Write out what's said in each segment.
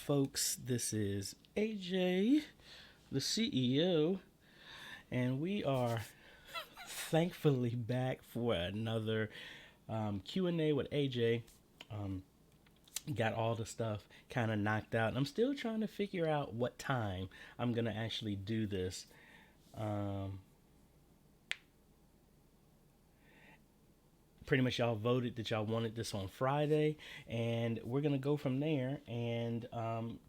folks. This is AJay, the CEO, and we are thankfully back for another Q&A with AJay. Um, got all the stuff kind of knocked out, and I'm still trying to figure out what time I'm gonna actually do this. Um, Pretty much y'all voted that y'all wanted this on Friday, and we're gonna go from there. And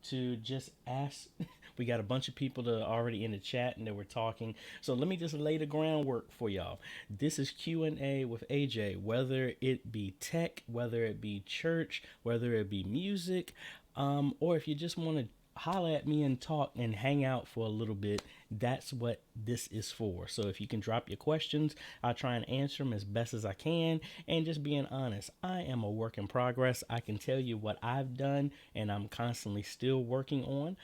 to just ask, we got a bunch of people that are already in the chat and that we're talking. So let me just lay the groundwork for y'all. This is Q&A with AJay, whether it be tech, whether it be church, whether it be music, or if you just want to holler at me and talk and hang out for a little bit. That's what this is for. So if you can drop your questions, I'll try and answer them as best as I can. And just being honest, I am a work in progress. I can tell you what I've done and I'm constantly still working on.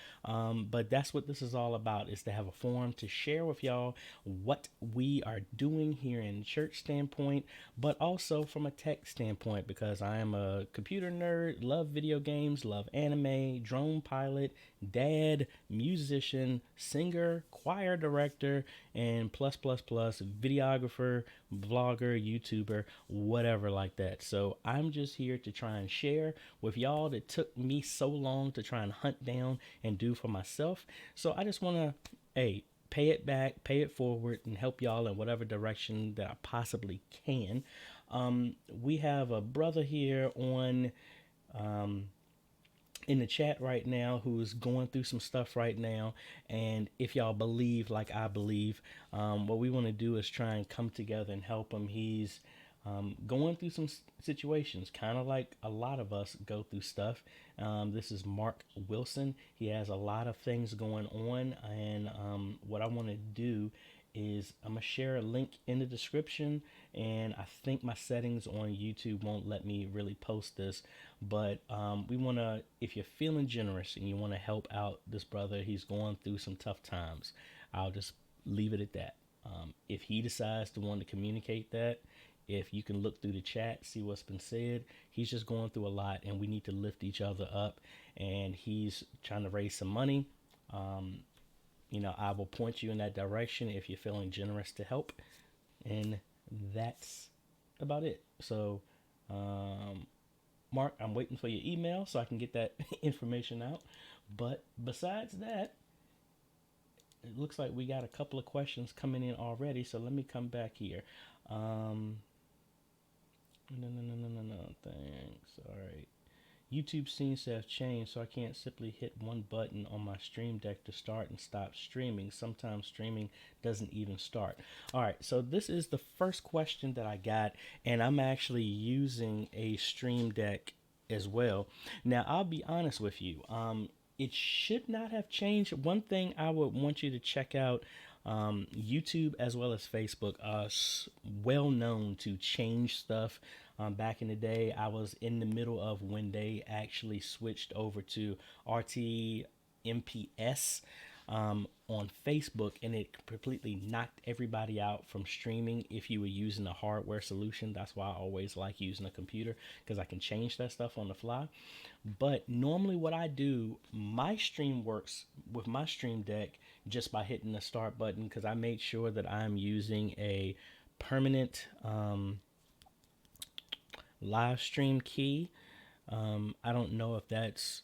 But that's what this is all about, is to have a forum to share with y'all what we are doing here in church standpoint, but also from a tech standpoint, because I am a computer nerd, love video games, love anime, drone pilot, dad, musician, singer, choir director, and plus videographer, vlogger, YouTuber, whatever like that. So I'm just here to try and share with y'all that took me so long to try and hunt down and do for myself. So I just want to, hey, pay it back, pay it forward, and help y'all in whatever direction that I possibly can. We have a brother here on um, in the chat right now who's going through some stuff right now. And if y'all believe like I believe, what we want to do is try and come together and help him. He's going through some situations, kind of like a lot of us go through stuff. This is Mark Wilson. He has a lot of things going on. And what I want to do is I'm going to share a link in the description. And I think my settings on YouTube won't let me really post this. But we want to, if you're feeling generous and you want to help out this brother, he's going through some tough times. I'll just leave it at that. If he decides to want to communicate that, if you can look through the chat, see what's been said, he's just going through a lot and we need to lift each other up. And he's trying to raise some money. Um, I will point you in that direction if you're feeling generous to help. And that's about it. So, Mark, I'm waiting for your email so I can get that information out. But besides that, it looks like we got a couple of questions coming in already. So let me come back here. No. Thanks. All right. YouTube seems to have changed, so I can't simply hit one button on my stream deck to start and stop streaming. Sometimes streaming doesn't even start. All right, so this is the first question that I got, and I'm actually using a stream deck as well. Now, I'll be honest with you. It should not have changed. One thing I would want you to check out, YouTube as well as Facebook are well known to change stuff. Back in the day, I was in the middle of when they actually switched over to RTMPS on Facebook, and it completely knocked everybody out from streaming if you were using a hardware solution. That's why I always like using a computer, because I can change that stuff on the fly. But normally what I do, my stream works with my stream deck just by hitting the start button, because I made sure that I'm using a permanent live stream key. I don't know if that's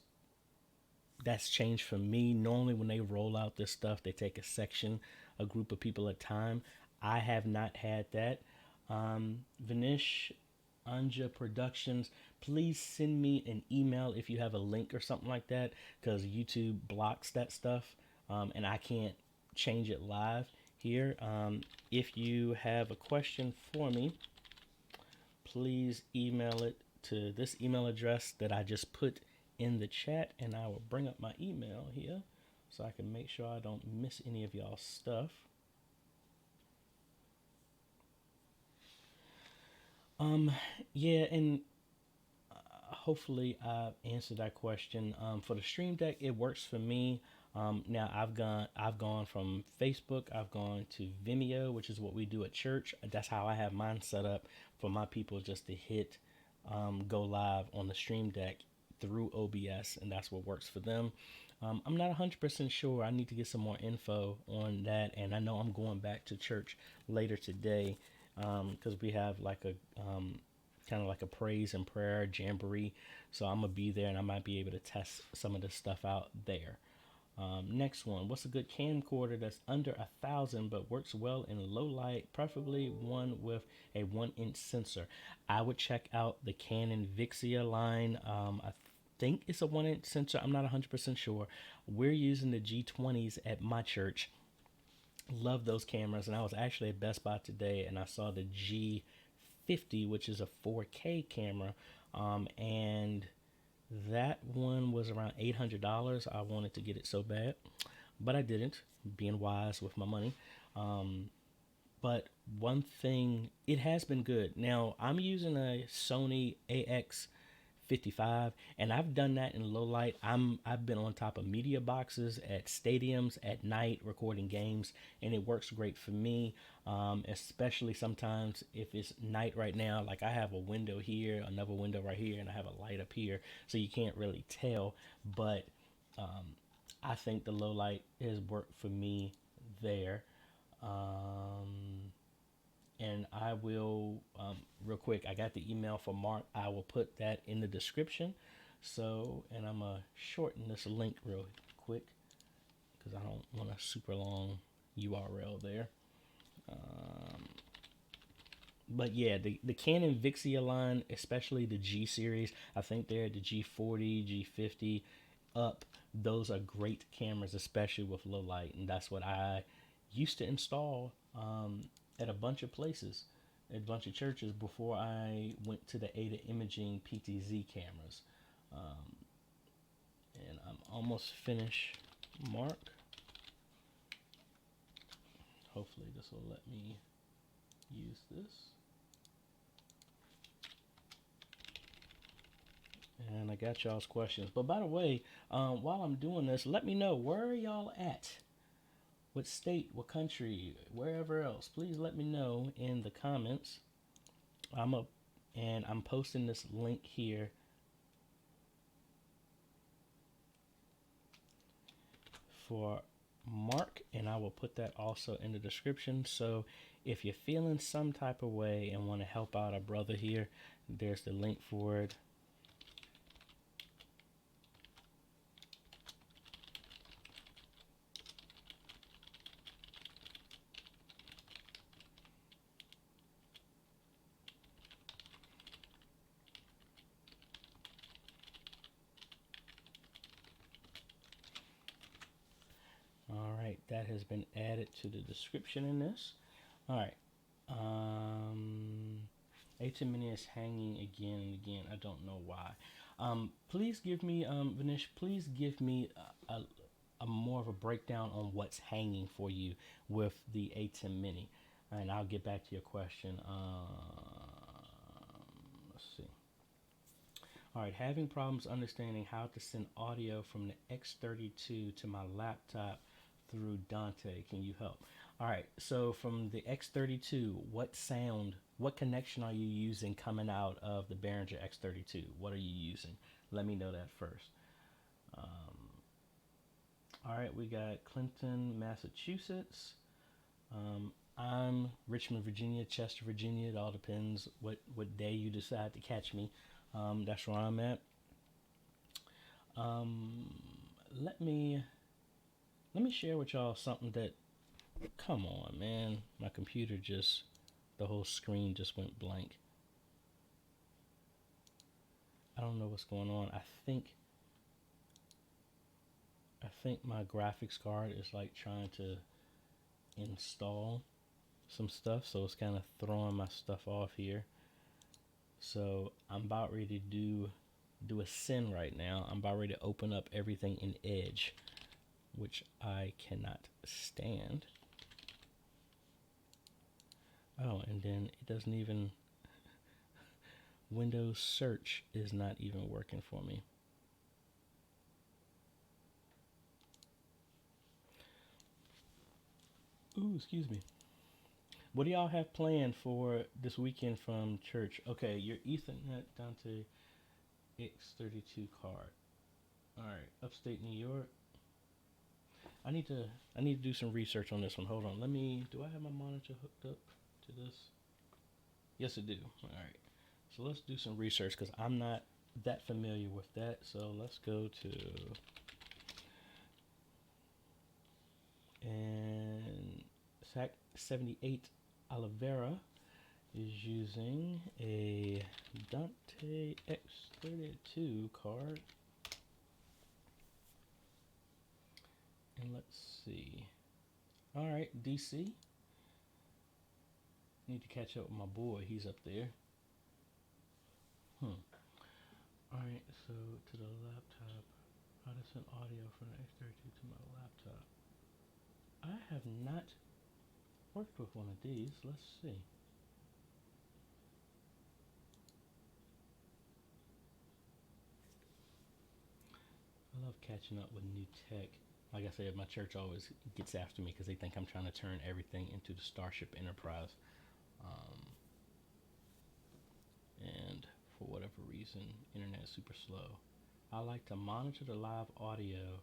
changed for me. Normally when they roll out this stuff, they take a group of people at a time. I have not had that. Vanish Anja Productions, please send me an email if you have a link or something like that, because YouTube blocks that stuff, and I can't change it live here. If you have a question for me, please email it to this email address that I just put in the chat, and I will bring up my email here so I can make sure I don't miss any of y'all's stuff. Yeah, and hopefully I've answered that question. For the stream deck, it works for me. Now I've gone from Facebook, I've gone to Vimeo, which is what we do at church. That's how I have mine set up for my people, just to hit go live on the stream deck through OBS, and that's what works for them. I'm not 100% sure. I need to get some more info on that, and I know I'm going back to church later today because we have like a kind of like a praise and prayer jamboree. So I'm gonna be there, and I might be able to test some of this stuff out there. Next one, what's a good camcorder that's under 1,000 but works well in low light, preferably one with a 1-inch sensor? I would check out the Canon Vixia line. I think it's a 1-inch sensor. I'm not 100% sure. We're using the G20s at my church. Love those cameras, and I was actually at Best Buy today, and I saw the G50, which is a 4K camera, and that one was around $800. I wanted to get it so bad, but I didn't, being wise with my money. But one thing, it has been good. Now, I'm using a Sony AX55, and I've done that in low light. I've been on top of media boxes at stadiums at night recording games, and it works great for me. Especially sometimes if it's night right now, like I have a window here, another window right here, and I have a light up here, so you can't really tell. But I think the low light has worked for me there. And I will, real quick, I got the email from Mark. I will put that in the description. So, and I'm going to shorten this link real quick because I don't want a super long URL there. But yeah, the Canon Vixia line, especially the G series, I think they're the G40, G50 up. Those are great cameras, especially with low light. And that's what I used to install at a bunch of places, at a bunch of churches before I went to the Ada Imaging PTZ cameras. And I'm almost finished, Mark. Hopefully this will let me use this. And I got y'all's questions. But by the way, while I'm doing this, let me know, where are y'all at? What state, what country, wherever else? Please let me know in the comments. I'm posting this link here for Mark, and I will put that also in the description. So if you're feeling some type of way and want to help out a brother here, there's the link for it. All right, that has been added to the description in this. All right. A10 Mini is hanging again and again. I don't know why. Please give me, Vanish, please give me a more of a breakdown on what's hanging for you with the A10 Mini. And I'll get back to your question. Let's see. All right, having problems understanding how to send audio from the X32 to my laptop through Dante. Can you help? All right, so from the X32, what connection are you using coming out of the Behringer X32? What are you using? Let me know that first. All right, we got Clinton, Massachusetts. I'm Richmond, Virginia, Chester, Virginia. It all depends what day you decide to catch me. That's where I'm at. Let me share with y'all something that, come on, man. My computer the whole screen just went blank. I don't know what's going on. I think my graphics card is like trying to install some stuff, so it's kind of throwing my stuff off here. So I'm about ready to do a send right now. I'm about ready to open up everything in Edge, which I cannot stand. Oh, and then it doesn't even, Windows search is not even working for me. Ooh, excuse me. What do y'all have planned for this weekend from church? Okay, your Ethernet, Dante, X32 card. All right, upstate New York. I need to do some research on this one. Hold on. Do I have my monitor hooked up to this? Yes, I do. All right. So let's do some research because I'm not that familiar with that. So let's go to, and SAC 78 Oliveira is using a Dante X32 card. And let's see. All right, DC. Need to catch up with my boy. He's up there. All right, so to the laptop. How to send audio from the X32 to my laptop. I have not worked with one of these. Let's see. I love catching up with new tech. Like I said, my church always gets after me because they think I'm trying to turn everything into the Starship Enterprise. And for whatever reason, internet is super slow. I like to monitor the live audio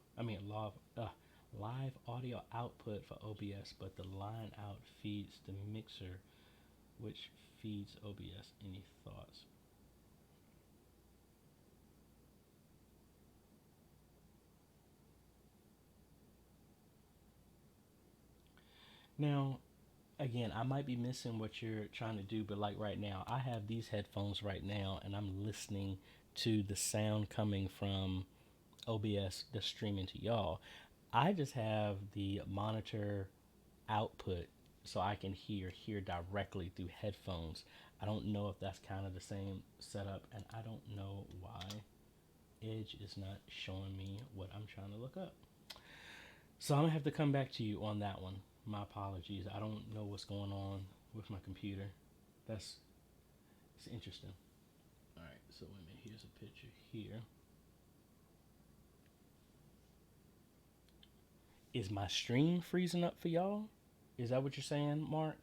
output for OBS, but the line out feeds the mixer, which feeds OBS. Any thoughts? Now, again, I might be missing what you're trying to do, but like right now, I have these headphones right now, and I'm listening to the sound coming from OBS that's streaming to y'all. I just have the monitor output so I can hear directly through headphones. I don't know if that's kind of the same setup, and I don't know why Edge is not showing me what I'm trying to look up. So I'm gonna have to come back to you on that one. My apologies. I don't know what's going on with my computer. It's interesting. All right, so wait a minute. Here's a picture here. Is my stream freezing up for y'all? Is that what you're saying, Mark?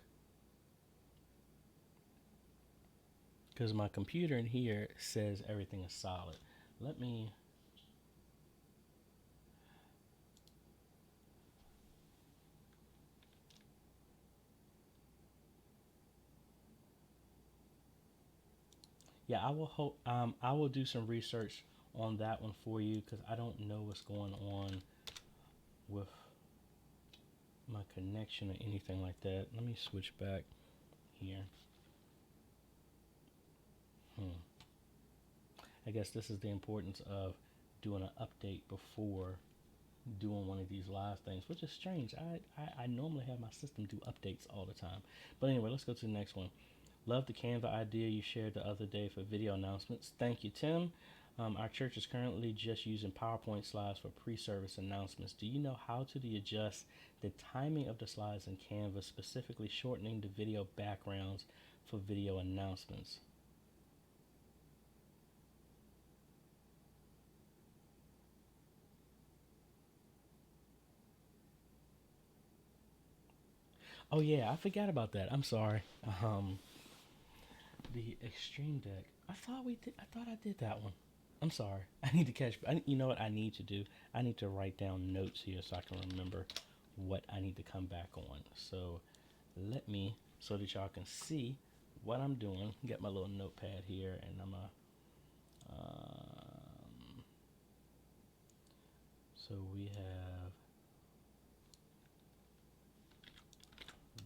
Because my computer in here says everything is solid. Let me... Yeah, I will do some research on that one for you because I don't know what's going on with my connection or anything like that. Let me switch back here. I guess this is the importance of doing an update before doing one of these live things, which is strange. I normally have my system do updates all the time. But anyway, let's go to the next one. Love the Canva idea you shared the other day for video announcements. Thank you, Tim. Our church is currently just using PowerPoint slides for pre-service announcements. Do you know how to adjust the timing of the slides in Canva, specifically shortening the video backgrounds for video announcements? Oh yeah, I forgot about that. I'm sorry. The Extreme Deck. I thought I did that one. I'm sorry. I need to you know what I need to do? I need to write down notes here so I can remember what I need to come back on. So let me, so that y'all can see what I'm doing. Get my little notepad here, and I'm so we have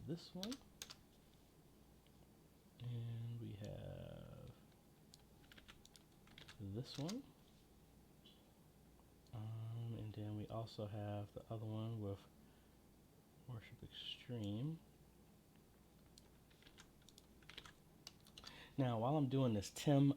this one, and we have this one, and then we also have the other one with Worship Extreme. Now, while I'm doing this, Tim,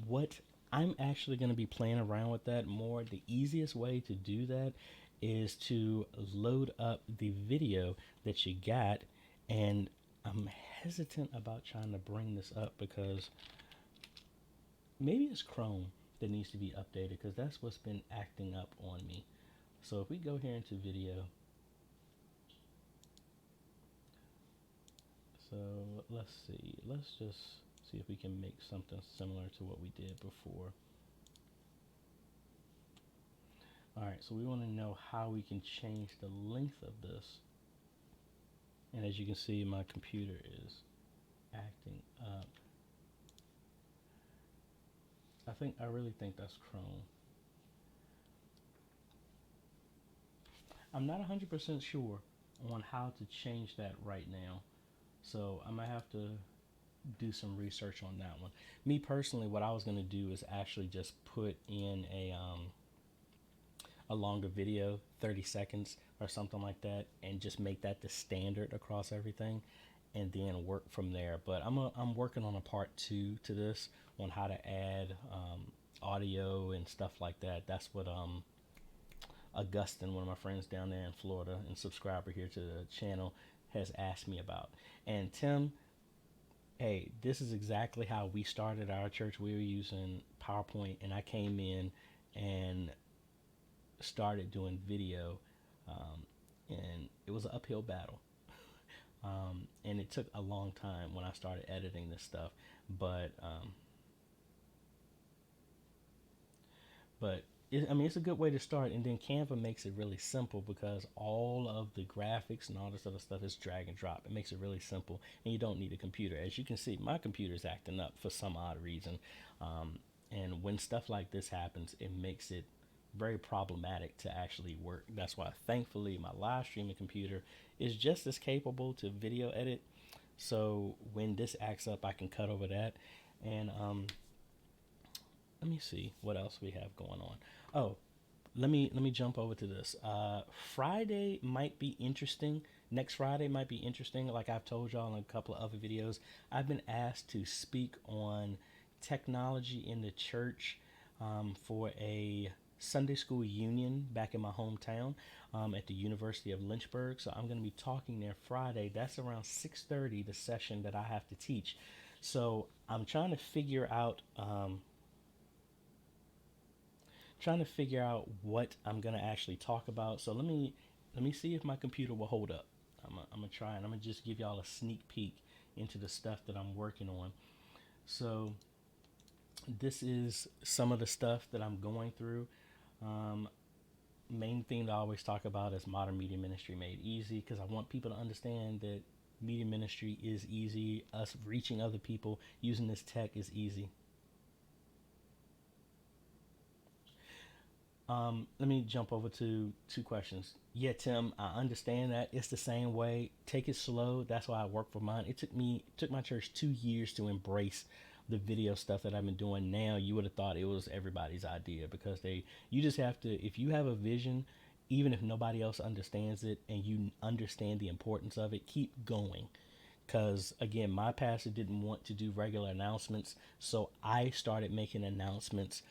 what I'm actually going to be playing around with that more. The easiest way to do that is to load up the video that you got, and I'm hesitant about trying to bring this up because maybe it's Chrome that needs to be updated, because that's what's been acting up on me. So if we go here into video, so let's see, let's just see if we can make something similar to what we did before. All right, so we want to know how we can change the length of this. And as you can see, my computer is acting up. I really think that's Chrome. I'm not 100% sure on how to change that right now. So I might have to do some research on that one. Me personally, what I was going to do is actually just put in a longer video, 30 seconds or something like that, and just make that the standard across everything, and then work from there. But I'm working on a part 2 to this on how to add audio and stuff like that. That's what Augustin, one of my friends down there in Florida and subscriber here to the channel, has asked me about. And Tim, hey, this is exactly how we started our church. We were using PowerPoint, and I came in and started doing video, and it was an uphill battle. And it took a long time when I started editing this stuff, but it's a good way to start. And then Canva makes it really simple because all of the graphics and all this other stuff is drag and drop. It makes it really simple, and you don't need a computer. As you can see, my computer is acting up for some odd reason, and when stuff like this happens, it makes it very problematic to actually work. That's why, thankfully, my live streaming computer is just as capable to video edit. So when this acts up, I can cut over that. And let me see what else we have going on. Oh, let me jump over to this. Friday might be interesting. Next Friday might be interesting. Like I've told y'all in a couple of other videos, I've been asked to speak on technology in the church for a Sunday school union back in my hometown at the University of Lynchburg. So I'm going to be talking there Friday. That's around 6:30, the session that I have to teach. So I'm trying to figure out what I'm gonna actually talk about. So let me see if my computer will hold up. I'm gonna try, and I'm gonna just give y'all a sneak peek into the stuff that I'm working on. So this is some of the stuff that I'm going through. Main thing that I always talk about is modern media ministry made easy, because I want people to understand that media ministry is easy. Us reaching other people using this tech is easy. Let me jump over to 2 questions. Yeah, Tim, I understand that. It's the same way. Take it slow. That's why I work for mine. It took my church 2 years to embrace the video stuff that I've been doing now. You would have thought it was everybody's idea, because you just have to, if you have a vision, even if nobody else understands it and you understand the importance of it, keep going. Because again, my pastor didn't want to do regular announcements, so I started making announcements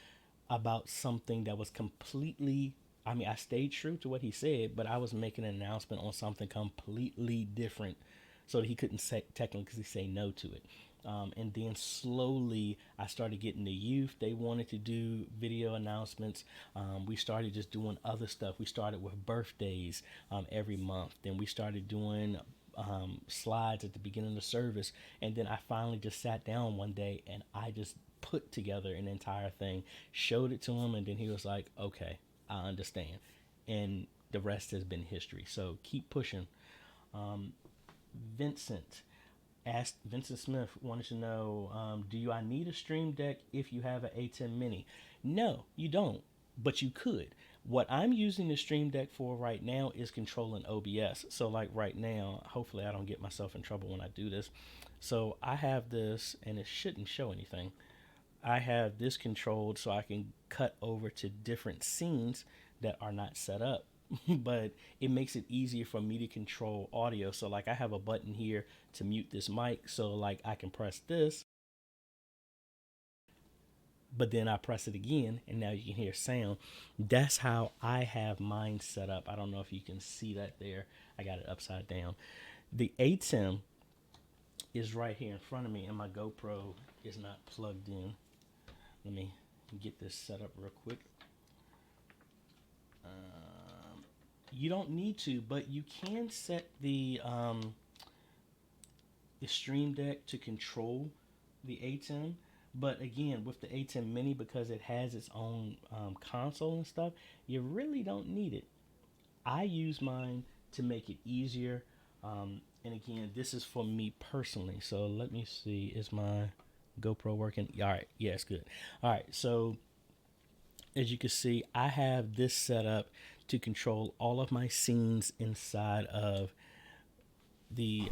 about something that was completely, I stayed true to what he said, but I was making an announcement on something completely different so that he couldn't technically say no to it. And then slowly I started getting the youth. They wanted to do video announcements. We started just doing other stuff. We started with birthdays every month. Then we started doing slides at the beginning of the service. And then I finally just sat down one day and I just put together an entire thing, showed it to him, and then he was like, okay, I understand. And the rest has been history. So keep pushing. Vincent Smith wanted to know, do I need a stream deck if you have an A10 mini? No, you don't, but you could. What I'm using the stream deck for right now is controlling OBS. So like right now, hopefully I don't get myself in trouble when I do this. So I have this, and it shouldn't show anything. I have this controlled so I can cut over to different scenes that are not set up. But it makes it easier for me to control audio. So like I have a button here to mute this mic, so like I can press this, but then I press it again and now you can hear sound. That's how I have mine set up. I don't know if you can see that there. I got it upside down. The ATEM is right here in front of me, and my GoPro is not plugged in. Let me get this set up real quick. You don't need to, but you can set the Stream Deck to control the ATEM. But again, with the A10 Mini, because it has its own console and stuff, you really don't need it. I use mine to make it easier. And again, this is for me personally. So let me see. Is my GoPro working? All right. Yeah, it's good. All right. So as you can see, I have this set up to control all of my scenes inside of the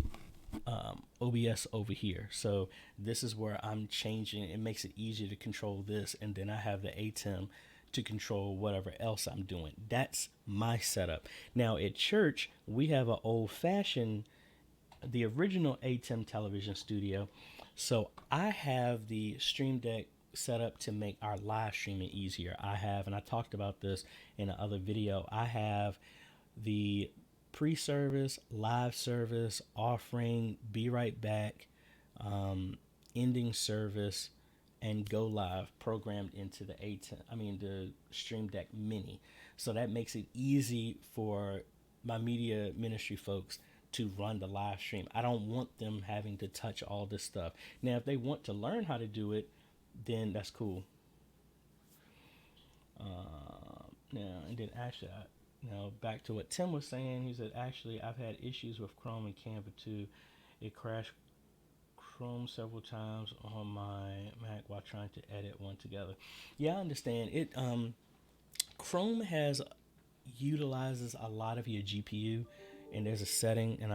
OBS over here. So this is where I'm changing. It makes it easier to control this, and then I have the ATEM to control whatever else I'm doing. That's my setup. Now at church, we have an old fashioned, the original ATEM television studio. So I have the Stream Deck set up to make our live streaming easier. I have, and I talked about this in another video, I have the pre-service, live service, offering, be right back, ending service, and go live programmed into the the Stream Deck Mini. So that makes it easy for my media ministry folks to run the live stream. I don't want them having to touch all this stuff. Now, if they want to learn how to do it, then that's cool. Now, and then actually, now back to what Tim was saying. He said, actually, I've had issues with Chrome and Canva too. It crashed Chrome several times on my Mac while trying to edit one together. Yeah, I understand it. Chrome has utilizes a lot of your GPU, and there's a setting, and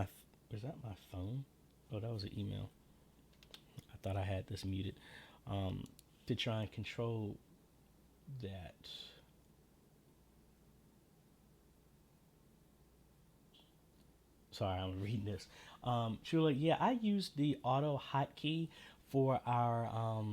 is that my phone? Oh, that was an email. I thought I had this muted. To try and control that. Sorry, I'm reading this. Truly, yeah, I used the auto hotkey for our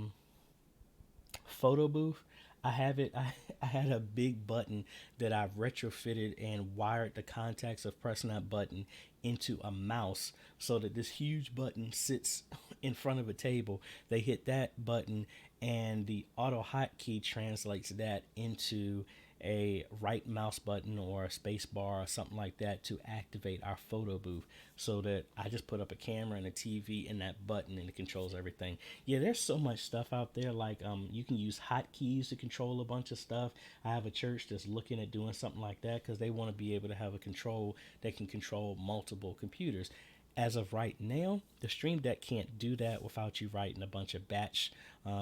photo booth. I have it. I had a big button that I've retrofitted and wired the contacts of pressing that button into a mouse so that this huge button sits in front of a table. They hit that button and the auto hotkey translates that into a right mouse button or a space bar or something like that to activate our photo booth, so that I just put up a camera and a TV and that button and it controls everything. Yeah, there's so much stuff out there. Like you can use hotkeys to control a bunch of stuff. I have a church that's looking at doing something like that because they want to be able to have a control that can control multiple computers. As of right now, the Stream Deck can't do that without you writing a bunch of batch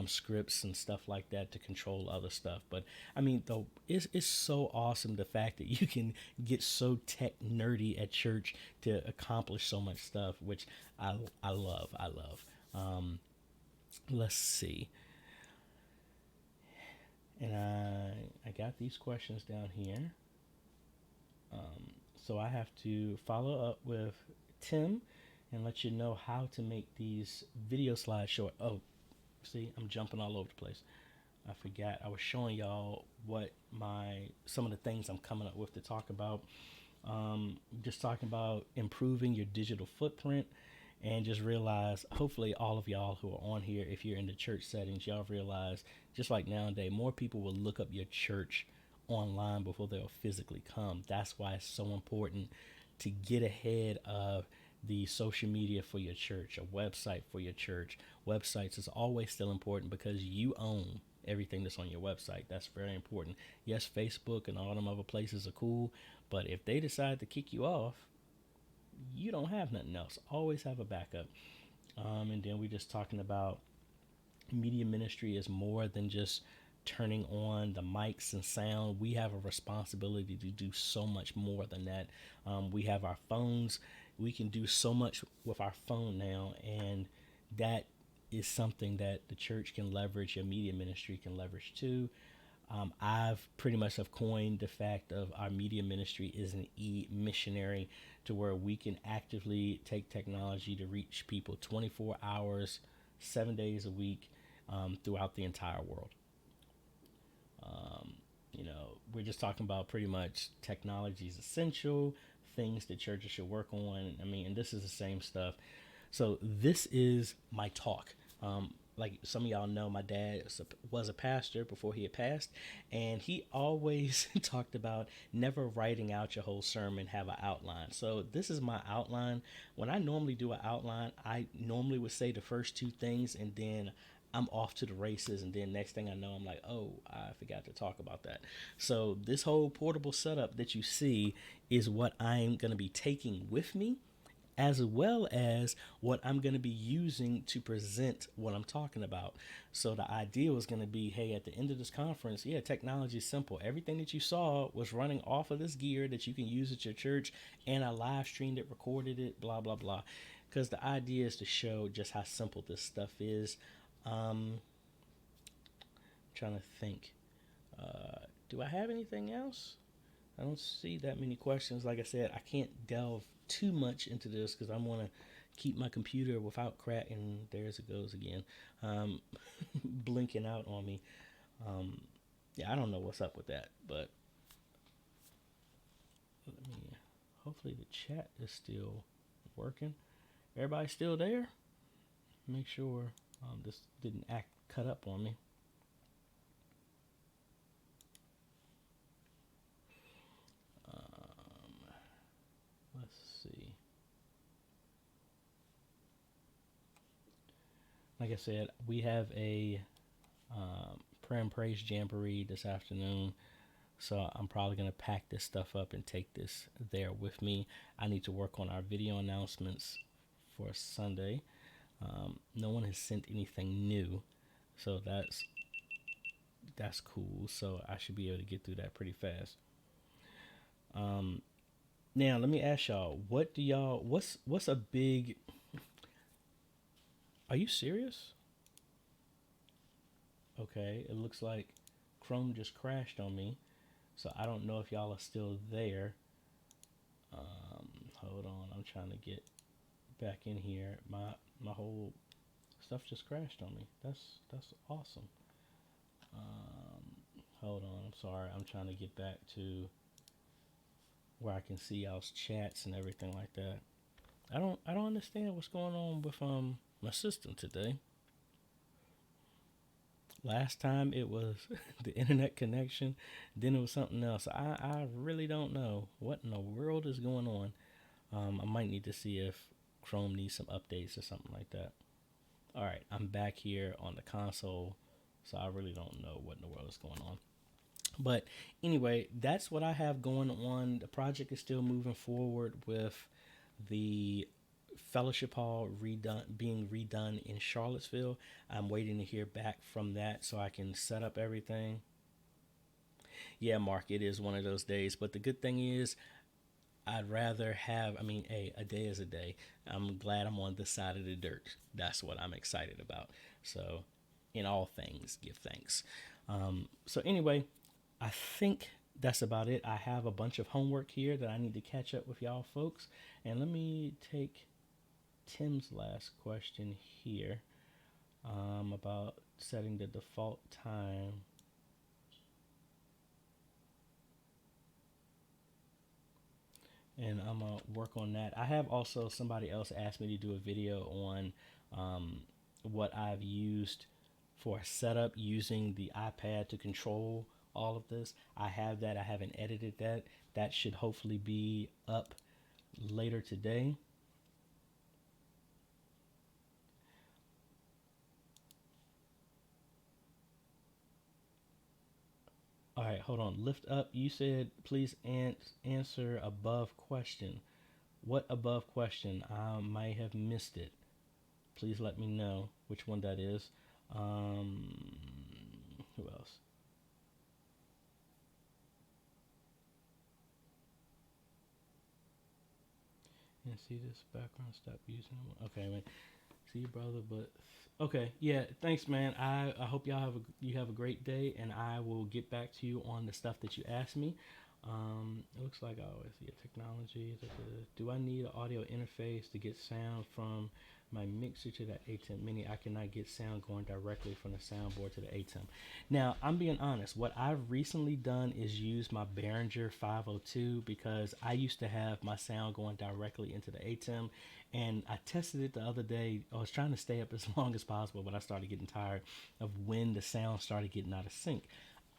scripts and stuff like that to control other stuff. But I mean, though, it's so awesome the fact that you can get so tech nerdy at church to accomplish so much stuff, which I love. I love. Let's see. And I got these questions down here. So I have to follow up with Tim and let you know how to make these video slides short. Oh, see, I'm jumping all over the place. I forgot. I was showing y'all what some of the things I'm coming up with to talk about. Just talking about improving your digital footprint, and just realize, hopefully all of y'all who are on here, if you're in the church settings, y'all realize, just like nowadays, more people will look up your church online before they'll physically come. That's why it's so important to get ahead of the social media for your church, a website for your church. Websites is always still important because you own everything that's on your website. That's very important. Yes, Facebook and all them other places are cool, but if they decide to kick you off, you don't have nothing else. Always have a backup. And then we're just talking about media ministry is more than just turning on the mics and sound. We have a responsibility to do so much more than that. We have our phones. We can do so much with our phone now, and that is something that the church can leverage, your media ministry can leverage too. I've pretty much have coined the fact of our media ministry is an e-missionary, to where we can actively take technology to reach people 24 hours, 7 days a week, throughout the entire world. We're just talking about pretty much technology is essential, things that churches should work on. I mean, and this is the same stuff. So this is my talk. Like some of y'all know, my dad was a pastor before he had passed, and he always talked about never writing out your whole sermon, have an outline. So this is my outline. When I normally do an outline, I normally would say the first two things, and then I'm off to the races, and then next thing I know, I'm like, oh, I forgot to talk about that. So this whole portable setup that you see is what I'm going to be taking with me, as well as what I'm going to be using to present what I'm talking about. So the idea was going to be, hey, at the end of this conference, yeah, technology is simple. Everything that you saw was running off of this gear that you can use at your church, and I live streamed it, recorded it, blah blah blah. Because the idea is to show just how simple this stuff is. Um, Trying to think. Do I have anything else? I don't see that many questions. Like I said, I can't delve too much into this because I want to keep my computer without crack. And there's it goes again, um, blinking out on me. Um, yeah, I don't know what's up with that, but let me. Hopefully the chat is still working. Everybody still there? Make sure this didn't act cut up on me. Let's see. Like I said, we have a prayer and praise jamboree this afternoon. So I'm probably going to pack this stuff up and take this there with me. I need to work on our video announcements for Sunday. No one has sent anything new, so that's cool. So I should be able to get through that pretty fast. Um, Now let me ask y'all, what's a big? Are you serious? Okay, it looks like Chrome just crashed on me, so I don't know if y'all are still there. Hold on, I'm trying to get back in here. My whole stuff just crashed on me. That's awesome. Hold on, I'm sorry. I'm trying to get back to where I can see y'all's chats and everything like that. I don't understand what's going on with my system today. Last time it was the internet connection, then it was something else. I really don't know what in the world is going on. I might need to see if Chrome needs some updates or something like that. All right, I'm back here on the console, so I really don't know what in the world is going on. But anyway, that's what I have going on. The project is still moving forward with the fellowship hall being redone in Charlottesville. I'm waiting to hear back from that so I can set up everything. Yeah, Mark, it is one of those days. But the good thing is, I'd rather have, I mean, hey, a day is a day. I'm glad I'm on this side of the dirt. That's what I'm excited about. So, in all things, give thanks. So, anyway, I think that's about it. I have a bunch of homework here that I need to catch up with y'all folks. And let me take Tim's last question here about setting the default time. And I'm going to work on that. I have also somebody else asked me to do a video on what I've used for setup using the iPad to control all of this. I have that. I haven't edited that. That should hopefully be up later today. All right, hold on. Lift up. You said please answer above question. What above question? I might have missed it. Please let me know which one that is. Who else? And see this background. Stop using it. Okay, man. See you, brother. But okay, yeah. Thanks, man. I hope you have a great day, and I will get back to you on the stuff that you asked me. It looks like I always see a technology. Do I need an audio interface to get sound from my mixer to that ATEM Mini? I cannot get sound going directly from the soundboard to the ATEM. Now, I'm being honest. What I've recently done is use my Behringer 502 because I used to have my sound going directly into the ATEM, and I tested it the other day. I was trying to stay up as long as possible, but I started getting tired of when the sound started getting out of sync.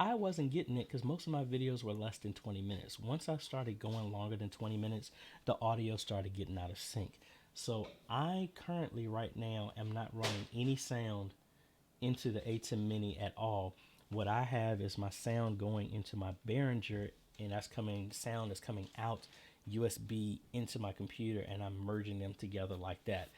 I wasn't getting it because most of my videos were less than 20 minutes. Once I started going longer than 20 minutes, the audio started getting out of sync. So I currently, right now, am not running any sound into the ATEM Mini at all. What I have is my sound going into my Behringer, and that's coming sound is coming out USB into my computer, and I'm merging them together like that.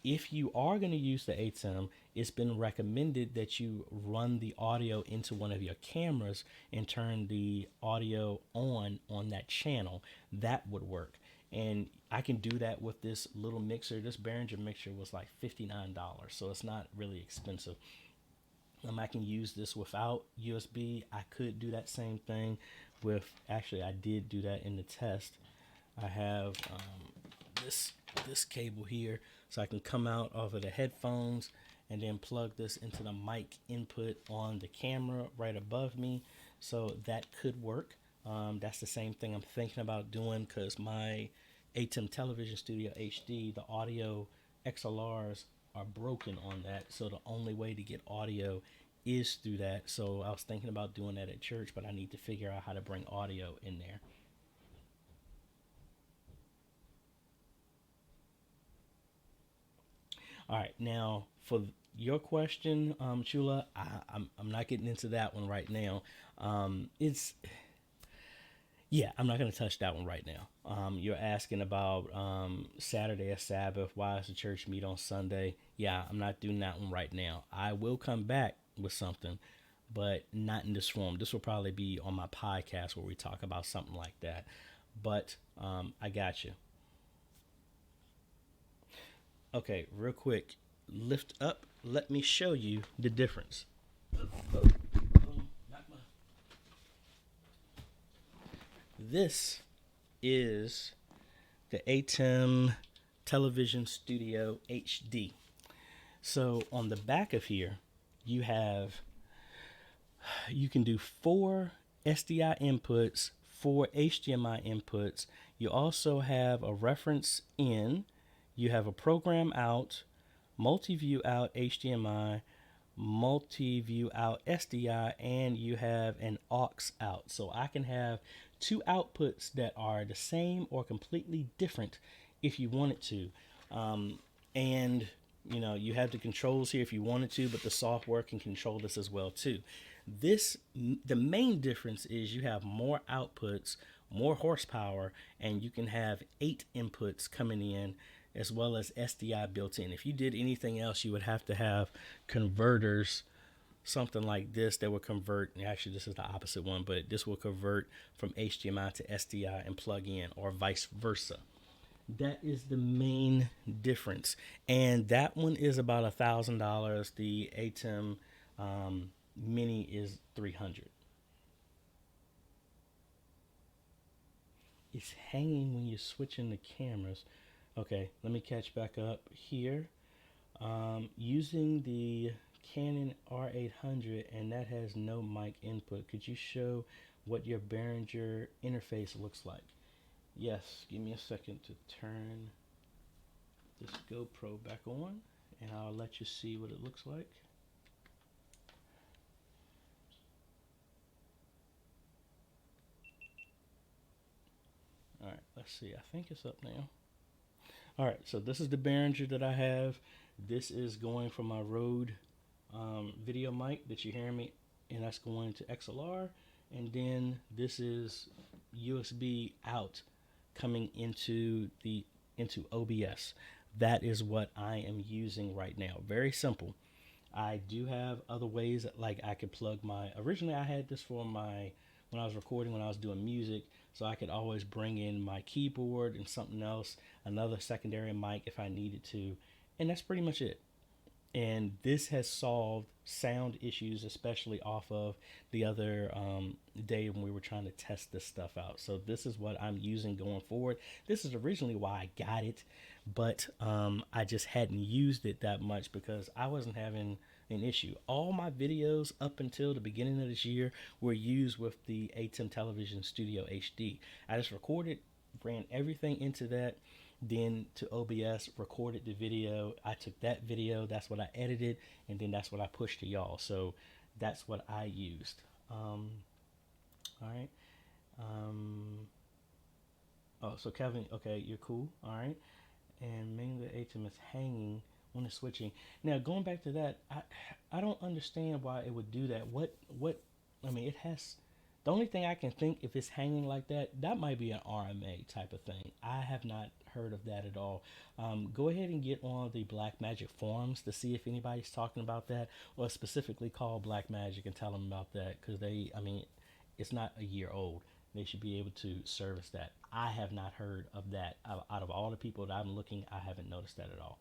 If you are going to use the ATEM, it's been recommended that you run the audio into one of your cameras and turn the audio on that channel. That would work. And I can do that with this little mixer. This Behringer mixer was like $59, so it's not really expensive. I can use this without USB. I could do that same thing with, actually, I did do that in the test. I have this cable here, so I can come out of the headphones and then plug this into the mic input on the camera right above me. So that could work. That's the same thing I'm thinking about doing, because my ATEM Television Studio HD, the audio XLRs are broken on that. So the only way to get audio is through that. So I was thinking about doing that at church, but I need to figure out how to bring audio in there. All right, now for your question, Chula, I'm not getting into that one right now. It's Yeah, I'm not going to touch that one right now. You're asking about Saturday or Sabbath. Why does the church meet on Sunday? Yeah, I'm not doing that one right now. I will come back with something, but not in this form. This will probably be on my podcast where we talk about something like that. But I got you. Okay, real quick. Lift up. Let me show you the difference. This is the ATEM Television Studio HD. So on the back of here, you can do 4 SDI inputs, 4 HDMI inputs. You also have a reference in, you have a program out, multi-view out HDMI, multi-view out SDI, and you have an aux out. So I can have 2 outputs that are the same or completely different if you wanted to. And you have the controls here if you wanted to, but the software can control this as well too. The main difference is you have more outputs, more horsepower, and you can have 8 inputs coming in as well as SDI built in. If you did anything else, you would have to have converters, something like this that will convert. Actually, this is the opposite one, but this will convert from HDMI to SDI and plug in, or vice versa. That is the main difference, and that one is about $1,000. The ATEM Mini is $300. It's hanging when you're switching the cameras. Okay, let me catch back up here. Using the Canon R800, and that has no mic input. Could you show what your Behringer interface looks like? Yes, give me a second to turn this GoPro back on, and I'll let you see what it looks like. All right, let's see. I think it's up now. All right, so this is the Behringer that I have. This is going from my Rode video mic that you're hearing me, and that's going to XLR. And then this is USB out coming into OBS. That is what I am using right now. Very simple. I do have other ways that, like, I could plug originally I had this for when I was recording, when I was doing music, so I could always bring in my keyboard and something else, another secondary mic if I needed to, and that's pretty much it. And this has solved sound issues, especially off of the other day when we were trying to test this stuff out. So this is what I'm using going forward. This is originally why I got it, but I just hadn't used it that much because I wasn't having an issue. All my videos up until the beginning of this year were used with the ATEM Television Studio HD. I just recorded, ran everything into that, then to OBS, recorded the video. I took that video, that's what I edited, and then that's what I pushed to y'all. So that's what I used. All right. Oh, so Kevin, okay, you're cool. All right. And mainly the ATEM is hanging when it's switching. Now going back to that, I don't understand why it would do that. What I mean, it has. The only thing I can think, if it's hanging like that, that might be an RMA type of thing. I have not heard of that at all. Go ahead and get on the Black Magic forums to see if anybody's talking about that, or specifically call Black Magic and tell them about that, because I mean, it's not a year old. They should be able to service that. I have not heard of that. Out of all the people that I'm looking, I haven't noticed that at all.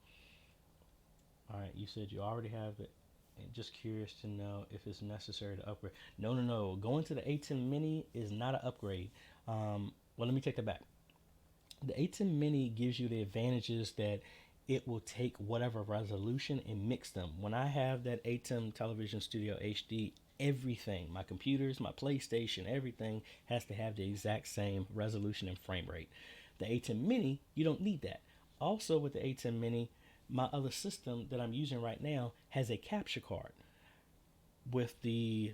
All right, you said you already have it. And just curious to know if it's necessary to upgrade. No, no, no. Going to the A10 Mini is not an upgrade. Well, let me take that back. The A10 Mini gives you the advantages that it will take whatever resolution and mix them. When I have that ATEM Television Studio HD, everything, my computers, my PlayStation, everything has to have the exact same resolution and frame rate. The A10 Mini, you don't need that. Also with the A10 Mini, my other system that I'm using right now has a capture card. With the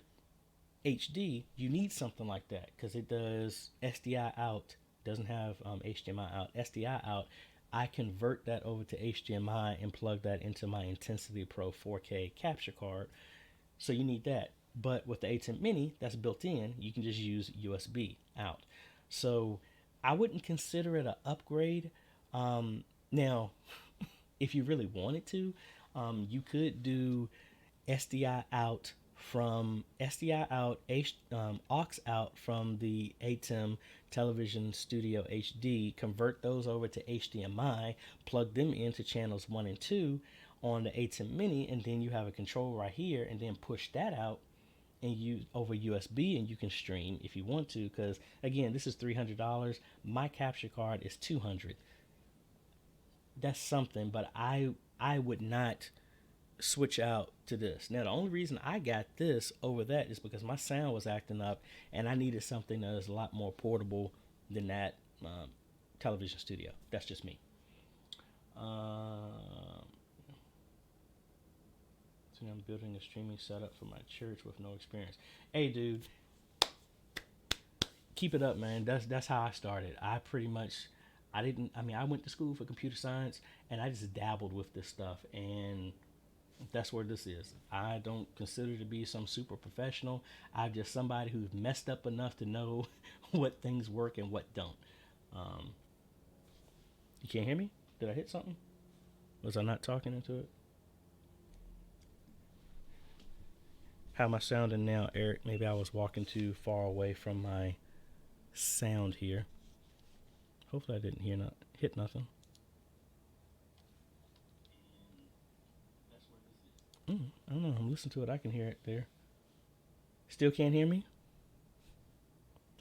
HD, you need something like that because it does SDI out, doesn't have HDMI out, SDI out. I convert that over to HDMI and plug that into my Intensity Pro 4K capture card. So you need that. But with the A10 Mini, that's built in. You can just use USB out. So I wouldn't consider it an upgrade. Now, if you really wanted to, you could do SDI out from SDI out, aux out from the ATEM Television Studio HD, convert those over to HDMI, plug them into channels 1 and 2 on the ATEM Mini, and then you have a control right here, and then push that out and use over USB, and you can stream if you want to, because again, this is $300. My capture card is $200. That's something, but I would not switch out to this. Now, the only reason I got this over that is because my sound was acting up, and I needed something that is a lot more portable than that television studio. That's just me. So I'm building a streaming setup for my church with no experience. Hey, dude, keep it up, man. That's how I started. I pretty much, I went to school for computer science, and I just dabbled with this stuff, and that's where this is. I don't consider to be some super professional. I'm just somebody who's messed up enough to know what things work and what don't. You can't hear me? Did I hit something? Was I not talking into it? How am I sounding now, Eric? Maybe I was walking too far away from my sound here. Hopefully I didn't hit nothing. I don't know. I'm listening to it. I can hear it there. Still can't hear me?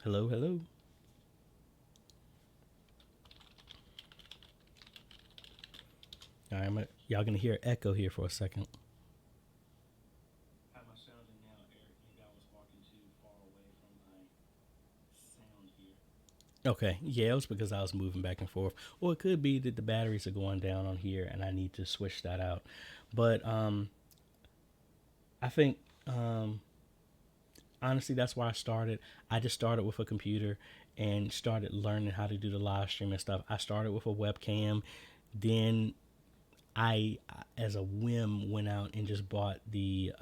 Hello, hello. All right, y'all gonna hear echo here for a second. How am I sounding now, Eric? Maybe I was walking too far away from my sound here. Okay, yeah, it was because I was moving back and forth. Or it could be that the batteries are going down on here and I need to switch that out. But I think honestly, that's why I started. I just started with a computer and started learning how to do the live stream and stuff. I started with a webcam. Then I, as a whim, went out and just bought the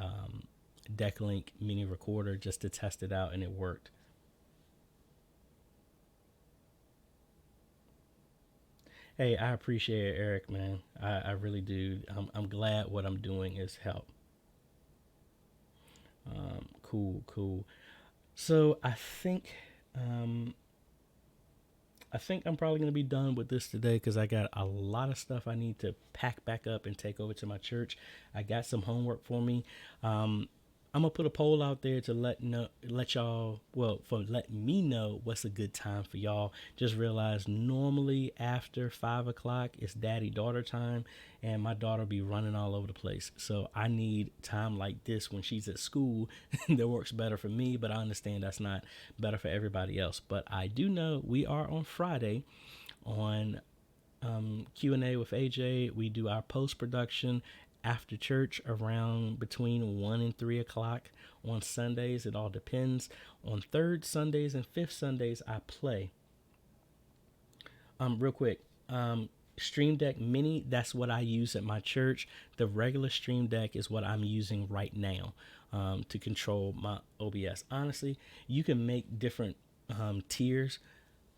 Decklink mini recorder just to test it out, and it worked. Hey, I appreciate it, Eric, man. I really do. I'm glad what I'm doing is help. Cool, cool. So um, I think I'm probably gonna be done with this today because I got a lot of stuff I need to pack back up and take over to my church. I got some homework for me. I'm gonna put a poll out there to let y'all, well, for let me know what's a good time for y'all. Just realize normally after 5 o'clock it's daddy daughter time, and my daughter be running all over the place. So I need time like this when she's at school that works better for me, but I understand that's not better for everybody else. But I do know we are on Friday on Q&A with AJ. We do our post-production after church around between 1 and 3 o'clock on Sundays. It all depends. On third Sundays and fifth Sundays, I play. Real quick, Stream Deck Mini, that's what I use at my church. The regular Stream Deck is what I'm using right now to control my OBS. Honestly, you can make different tiers,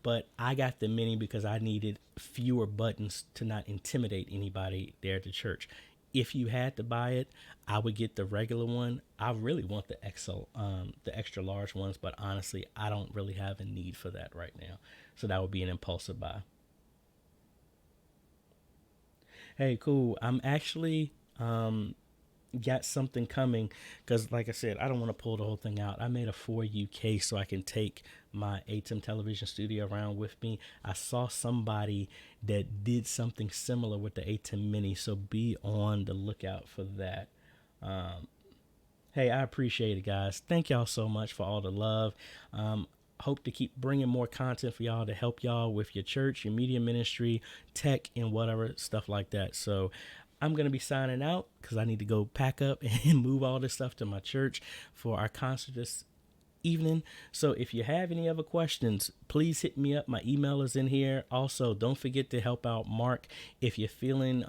but I got the Mini because I needed fewer buttons to not intimidate anybody there at the church. If you had to buy it, I would get the regular one. I really want the the extra large ones, but honestly, I don't really have a need for that right now. So that would be an impulsive buy. Hey, cool. I'm actually got something coming because, like I said, I don't want to pull the whole thing out. I made a 4U case so I can take my ATEM television studio around with me. I saw somebody that did something similar with the ATEM Mini, so be on the lookout for that. Um, Hey, I appreciate it, guys. Thank y'all so much for all the love. Hope to keep bringing more content for y'all to help y'all with your church, your media ministry, tech, and whatever stuff like that. So I'm going to be signing out because I need to go pack up and move all this stuff to my church for our concert this evening. So if you have any other questions, please hit me up. My email is in here. Also, don't forget to help out Mark. If you're feeling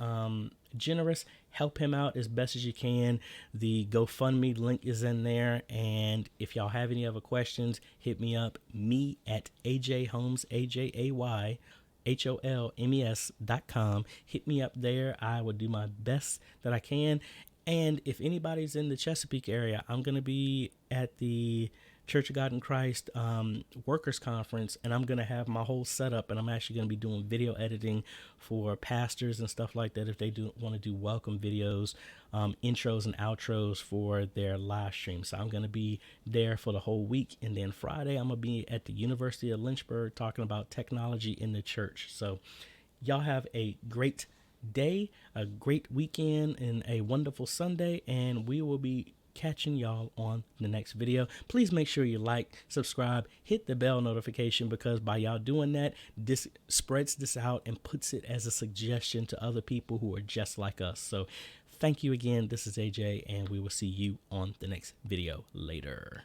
generous, help him out as best as you can. The GoFundMe link is in there. And if y'all have any other questions, hit me up, me at AJay Holmes, AJayHolmes.com. Hit me up there. I will do my best that I can. And if anybody's in the Chesapeake area, I'm going to be at the Church of God in Christ Workers Conference, and I'm going to have my whole setup, and I'm actually going to be doing video editing for pastors and stuff like that if they do want to do welcome videos, intros and outros for their live stream. So I'm going to be there for the whole week, and then Friday I'm going to be at the University of Lynchburg talking about technology in the church. So y'all have a great day, a great weekend, and a wonderful Sunday, and we will be catching y'all on the next video. Please make sure you like, subscribe, hit the bell notification, because by y'all doing that, this spreads this out and puts it as a suggestion to other people who are just like us. So thank you again. This is AJ, and we will see you on the next video later.